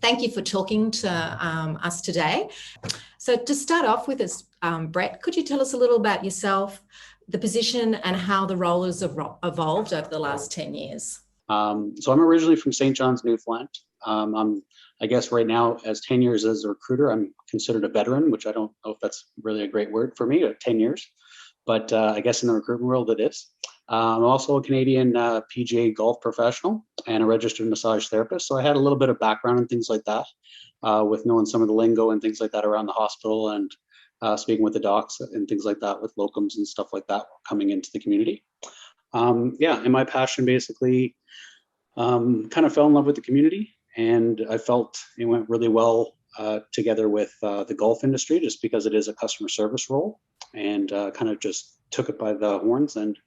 Thank you for talking to us today. So to start off with us, Brett, could you tell us a little about yourself, the position and how the role has evolved over the last 10 years? So I'm originally from St. John's, Newfoundland. I guess right now, as 10 years as a recruiter, I'm considered a veteran, which I don't know if that's really a great word for me, 10 years. But I guess in the recruitment world, it is. I'm also a Canadian PGA golf professional and a registered massage therapist. So I had a little bit of background and things like that with knowing some of the lingo and things like that around the hospital and speaking with the docs and things like that with locums and stuff like that coming into the community. And my passion basically kind of fell in love with the community, and I felt it went really well together with the golf industry just because it is a customer service role, and kind of just took it by the horns and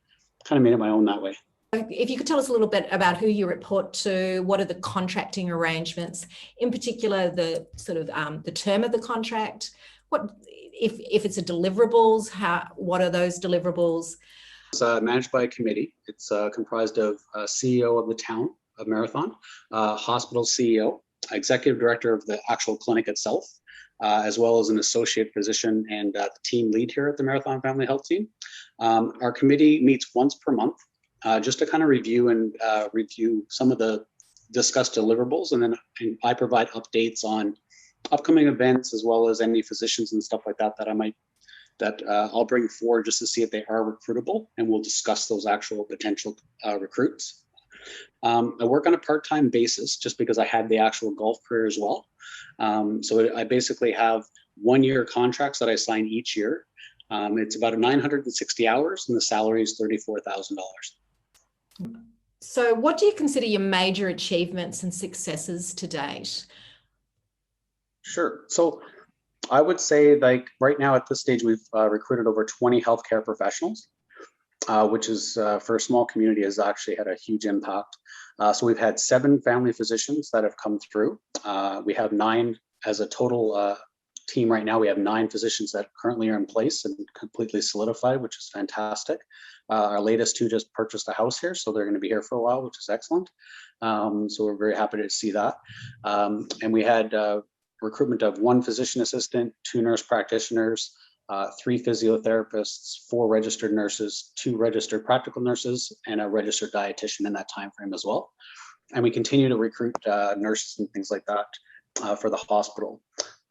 kind of made it my own that way. If you could tell us a little bit about who you report to, what are the contracting arrangements, in particular the sort of the term of the contract, what if it's a deliverables, what are those deliverables? It's managed by a committee. It's comprised of CEO of the town of Marathon, hospital CEO, executive director of the actual clinic itself, as well as an associate physician and the team lead here at the Marathon Family Health Team. Our committee meets once per month just to kind of review some of the discussed deliverables, and then I provide updates on upcoming events as well as any physicians and stuff like that that I'll bring forward just to see if they are recruitable, and we'll discuss those actual potential recruits. I work on a part-time basis just because I had the actual golf career as well. So I basically have 1-year contracts that I sign each year. It's about 960 hours and the salary is $34,000. So what do you consider your major achievements and successes to date? Sure. So I would say, like, right now at this stage, we've recruited over 20 healthcare professionals, which is for a small community has actually had a huge impact. So we've had 7 family physicians that have come through. We have 9 as a total team right now. We have 9 physicians that currently are in place and completely solidified, which is fantastic. Our latest 2 just purchased a house here, so they're going to be here for a while, which is excellent. So we're very happy to see that. And we had recruitment of 1 physician assistant, 2 nurse practitioners, 3 physiotherapists, 4 registered nurses, 2 registered practical nurses, and a registered dietitian in that time frame as well. And we continue to recruit nurses and things like that for the hospital.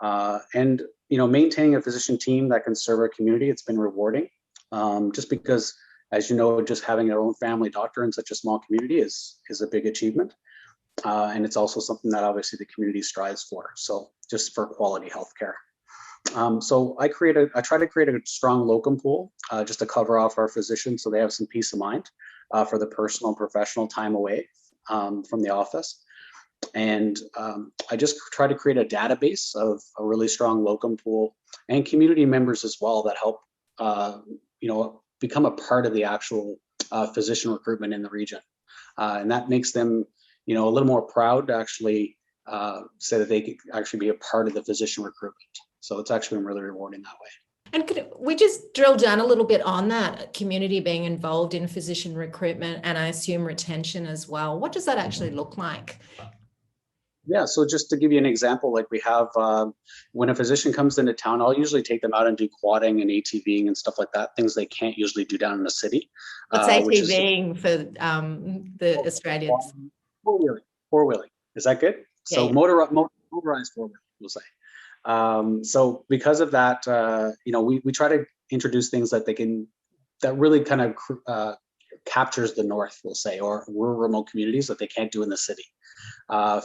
And maintaining a physician team that can serve our community, it's been rewarding. Just because, as you know, just having our own family doctor in such a small community is a big achievement. And it's also something that obviously the community strives for. So just for quality healthcare. So I try to create a strong locum pool just to cover off our physicians so they have some peace of mind for the personal and professional time away from the office. And I just try to create a database of a really strong locum pool and community members as well that help, become a part of the actual physician recruitment in the region. And that makes them, a little more proud to actually say that they could actually be a part of the physician recruitment. So it's actually been really rewarding that way. And could we just drill down a little bit on that community being involved in physician recruitment and I assume retention as well? What does that actually look like? Yeah, so just to give you an example, like we have, when a physician comes into town, I'll usually take them out and do quadding and ATVing and stuff like that, things they can't usually do down in the city. What's ATVing for the Australians? Four-wheeling. Is that good? Yeah, so yeah. Motorized four-wheeling, we'll say. So because of that, we try to introduce things that that really kind of captures the North, we'll say, or rural remote communities that they can't do in the city.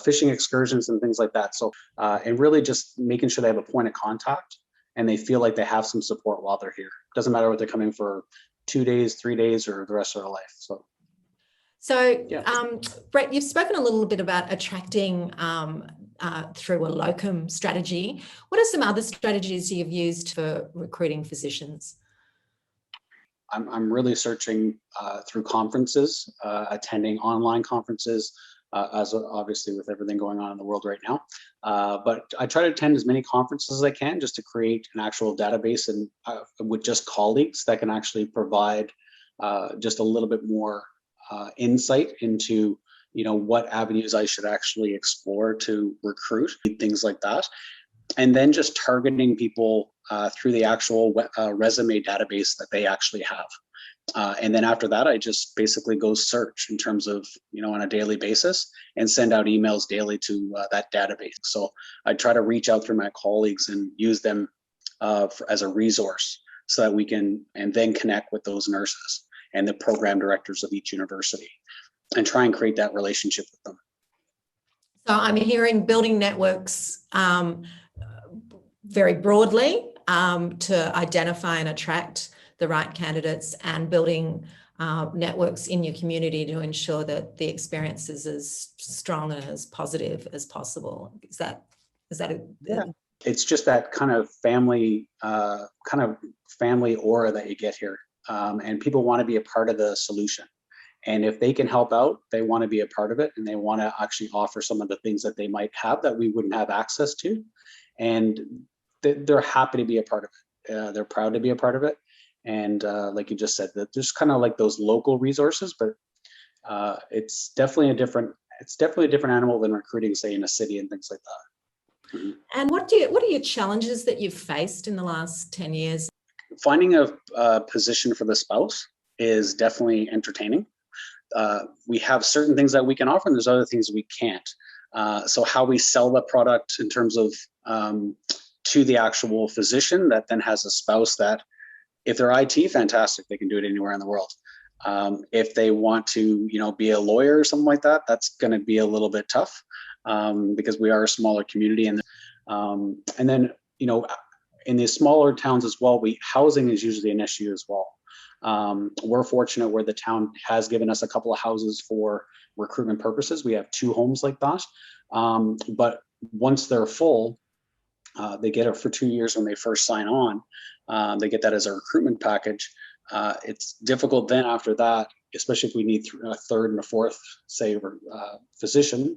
Fishing excursions and things like that. So, and really just making sure they have a point of contact and they feel like they have some support while they're here. Doesn't matter what they're coming for 2 days, 3 days, or the rest of their life. So, Brett, you've spoken a little bit about attracting through a locum strategy. What are some other strategies you've used for recruiting physicians? I'm really searching through conferences, attending online conferences, as obviously with everything going on in the world right now. But I try to attend as many conferences as I can just to create an actual database and with just colleagues that can actually provide just a little bit more insight into what avenues I should actually explore to recruit, things like that. And then just targeting people through the actual resume database that they actually have. And then after that, I just basically go search in terms of, on a daily basis and send out emails daily to that database. So I try to reach out through my colleagues and use them as a resource so that we can, and then connect with those nurses and the program directors of each university and try and create that relationship with them. So I'm hearing building networks very broadly to identify and attract the right candidates, and building networks in your community to ensure that the experience is as strong and as positive as possible. Is that yeah. It's just that kind of family aura that you get here, and people want to be a part of the solution. And if they can help out, they want to be a part of it, and they want to actually offer some of the things that they might have that we wouldn't have access to. And they're happy to be a part of it. They're proud to be a part of it. And like you just said, that there's kind of like those local resources, but it's definitely a different animal than recruiting, say, in a city and things like that. Mm-hmm. And what are your challenges that you've faced in the last 10 years? Finding a position for the spouse is definitely entertaining. We have certain things that we can offer, and there's other things we can't. So how we sell the product in terms of to the actual physician that then has a spouse that, if they're IT, fantastic, they can do it anywhere in the world. If they want to, be a lawyer or something like that, that's going to be a little bit tough because we are a smaller community. And then, in the smaller towns as well, housing is usually an issue as well. We're fortunate where the town has given us a couple of houses for recruitment purposes. We have 2 homes like that. But once they're full, they get it for 2 years when they first sign on. They get that as a recruitment package. It's difficult then after that, especially if we need a third and a fourth, say, physician.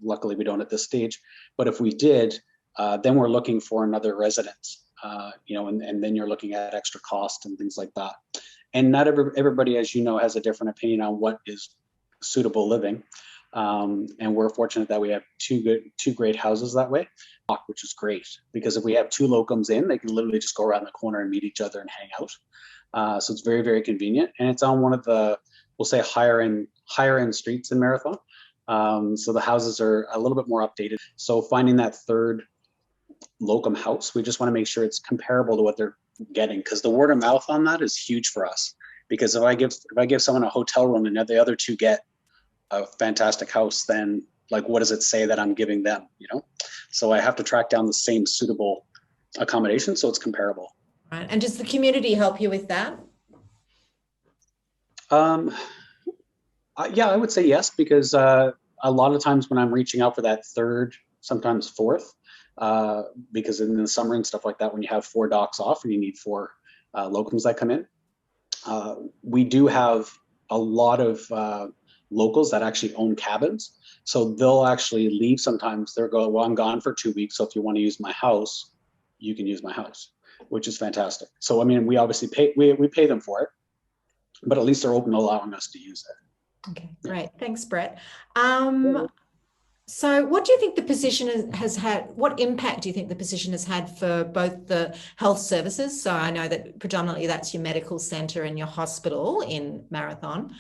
Luckily, we don't at this stage. But if we did, then we're looking for another residence, and then you're looking at extra cost and things like that. And not everybody, as you know, has a different opinion on what is suitable living. And we're fortunate that we have two great houses that way, which is great, because if we have 2 locums in, they can literally just go around the corner and meet each other and hang out. So it's very, very convenient, and it's on one of the, we'll say, higher end streets in Marathon. So the houses are a little bit more updated. So finding that third locum house, we just want to make sure it's comparable to what they're getting, because the word of mouth on that is huge for us. Because if I give someone a hotel room and the other 2 get a fantastic house, then what does it say that I'm giving them? So I have to track down the same suitable accommodation so it's comparable. Right. And does the community help you with that? Yeah, I would say yes, because a lot of times when I'm reaching out for that third, sometimes fourth, because in the summer and stuff like that, when you have 4 docs off and you need 4 locums that come in, we do have a lot of locals that actually own cabins. So they'll actually leave sometimes. They'll go, well, I'm gone for 2 weeks, so if you want to use my house, you can use my house, which is fantastic. So, we obviously we pay them for it, but at least they're open to allowing us to use it. Okay, great. Thanks, Brett. So what do you think the position has had, what impact do you think the position has had for both the health services? So I know that predominantly that's your medical centre and your hospital in Marathon,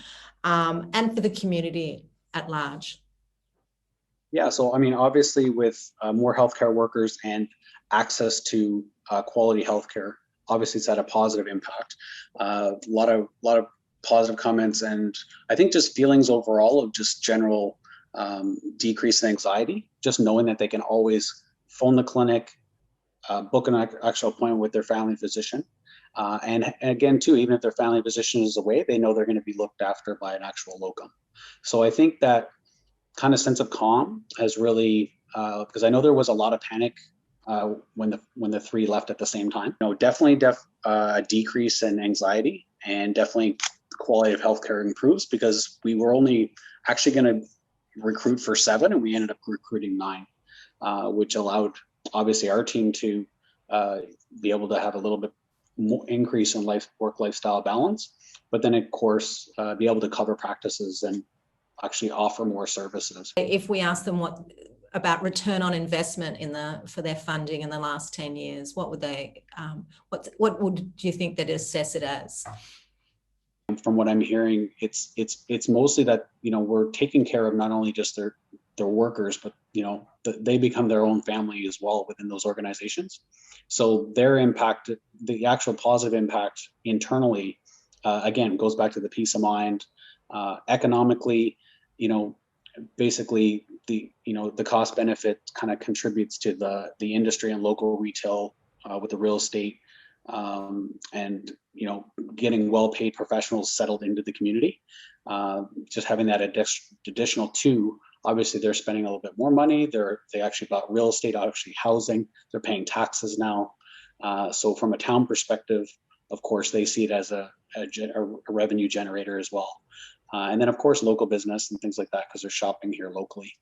and for the community at large. Yeah, so obviously with more healthcare workers and access to quality healthcare, obviously it's had a positive impact. A lot of positive comments, and I think just feelings overall of just general decrease in anxiety, just knowing that they can always phone the clinic, book an actual appointment with their family physician. And again, too, even if their family physician is away, they know they're going to be looked after by an actual locum. So I think that kind of sense of calm has really, because I know there was a lot of panic when the 3 left at the same time. Definitely a decrease in anxiety, and definitely the quality of healthcare improves, because we were only actually going to recruit for 7 and we ended up recruiting 9, which allowed obviously our team to be able to have a little bit more increase in work lifestyle balance, but then of course be able to cover practices and actually offer more services. If we ask them what about return on investment for their funding in the last 10 years, what would they, what would you think they'd assess it as? From what I'm hearing, it's mostly that, we're taking care of not only just their workers, but they become their own family as well within those organizations. So their impact, the actual positive impact internally, again, goes back to the peace of mind. Economically, basically the cost benefit kind of contributes to the industry and local retail with the real estate, and getting well-paid professionals settled into the community. Just having that additional too. Obviously, they're spending a little bit more money. They actually bought real estate, actually housing. They're paying taxes now. So from a town perspective, of course, they see it as a revenue generator as well. And then, of course, local business and things like that, because they're shopping here locally.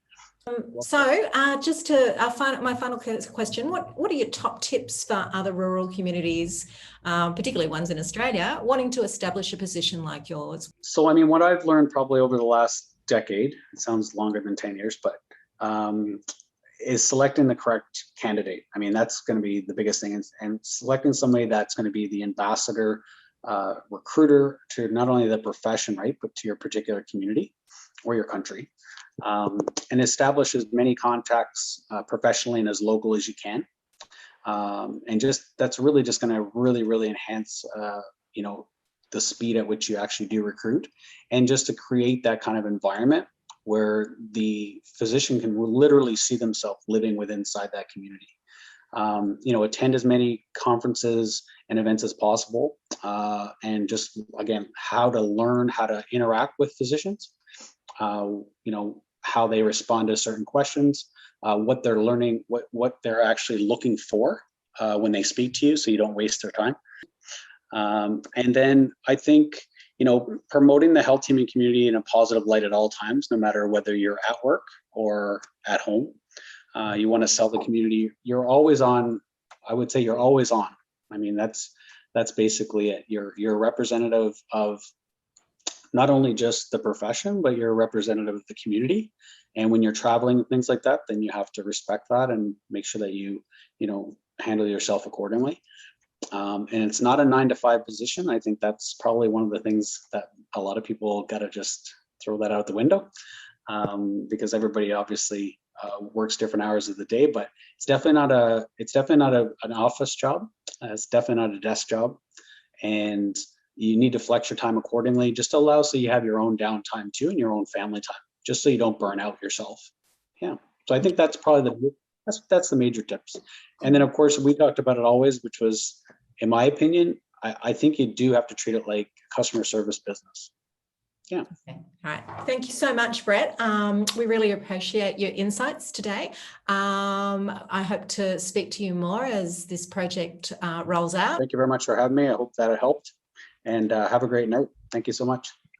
Just to my final question, what are your top tips for other rural communities, particularly ones in Australia, wanting to establish a position like yours? So, I mean, what I've learned probably over the last decade, it sounds longer than 10 years, but is selecting the correct candidate. I mean, that's going to be the biggest thing, and selecting somebody that's going to be the ambassador, recruiter to not only the profession, right, but to your particular community or your country. And establish as many contacts professionally and as local as you can. And that's really just going to really enhance, the speed at which you actually do recruit, and just to create that kind of environment where the physician can literally see themselves living inside that community. Attend as many conferences and events as possible, and just, again, how to learn how to interact with physicians, how they respond to certain questions, what they're learning, what they're actually looking for when they speak to you, so you don't waste their time. And then I think, promoting the health team and community in a positive light at all times, no matter whether you're at work or at home. You want to sell the community. You're always on. I would say you're always on. I mean, that's basically it. You're a representative of not only just the profession, but you're a representative of the community. And when you're traveling and things like that, then you have to respect that and make sure that you handle yourself accordingly. And it's not a 9-to-5 position. I think that's probably one of the things that a lot of people got to just throw that out the window, because everybody obviously works different hours of the day. But it's definitely not an office job. It's definitely not a desk job, and you need to flex your time accordingly, just to allow so you have your own downtime too and your own family time, just so you don't burn out yourself. Yeah. So I think that's probably that's the major tips. And then, of course, we talked about it always, which was, in my opinion, I think you do have to treat it like customer service business. Yeah. Okay. All right. Thank you so much, Brett. We really appreciate your insights today. I hope to speak to you more as this project rolls out. Thank you very much for having me. I hope that it helped, and have a great night. Thank you so much.